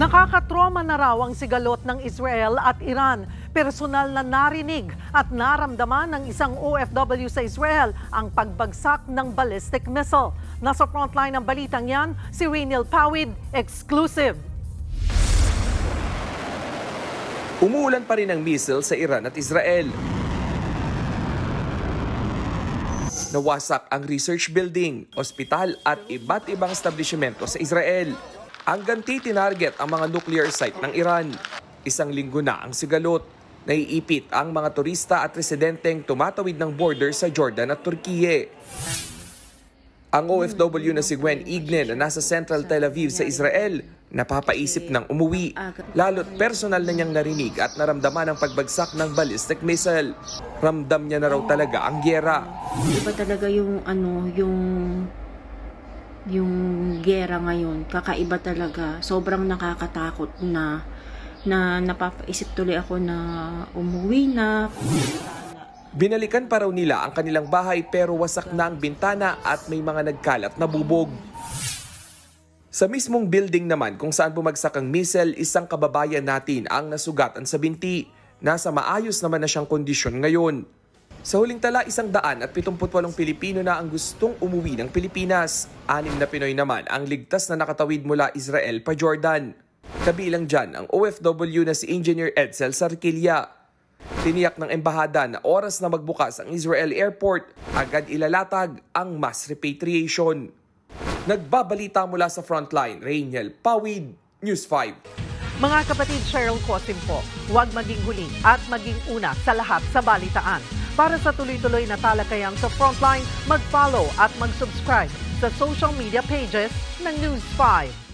Nakakatroma na raw ang sigalot ng Israel at Iran. Personal na narinig at naramdaman ng isang OFW sa Israel ang pagbagsak ng ballistic missile. Nasa frontline ng balitang yan, si Rainiel Pawid, exclusive. Umuulan pa rin ang missile sa Iran at Israel. Nawasak ang research building, ospital at iba't ibang establishmento sa Israel. Ang ganti tinarget ang mga nuclear site ng Iran. Isang linggo na ang sigalot. Naiipit ang mga turista at residenteng tumatawid ng border sa Jordan at Turkiye. Ang OFW na si Gwen Igne na nasa Central Tel Aviv sa Israel, napapaisip ng umuwi. Lalo't personal na niyang narinig at naramdaman ang pagbagsak ng ballistic missile. Ramdam niya na raw talaga ang gyera. Iba talaga yung gera ngayon, kakaiba talaga. Sobrang nakakatakot na napapaisip tuloy ako na umuwi na. Binalikan pa raw nila ang kanilang bahay pero wasak na ang bintana at may mga nagkalat na bubog. Sa mismong building naman kung saan bumagsak ang missile, isang kababayan natin ang nasugatan sa binti. Nasa maayos naman na siyang kondisyon ngayon. Sa huling tala, 178 Pilipino na ang gustong umuwi ng Pilipinas. 6 na Pinoy naman ang ligtas na nakatawid mula Israel pa Jordan. Kabilang dyan ang OFW na si Engineer Edsel Sarkilia. Tiniyak ng embahada na oras na magbukas ang Israel Airport, agad ilalatag ang mass repatriation. Nagbabalita mula sa frontline, Rainiel Pawid, News 5. Mga kapatid, Cheryl Cosim po, huwag maging huli at maging una sa lahat sa balitaan. Para sa tuloy-tuloy na talakayan sa Frontline, mag-follow at mag-subscribe sa social media pages ng News 5.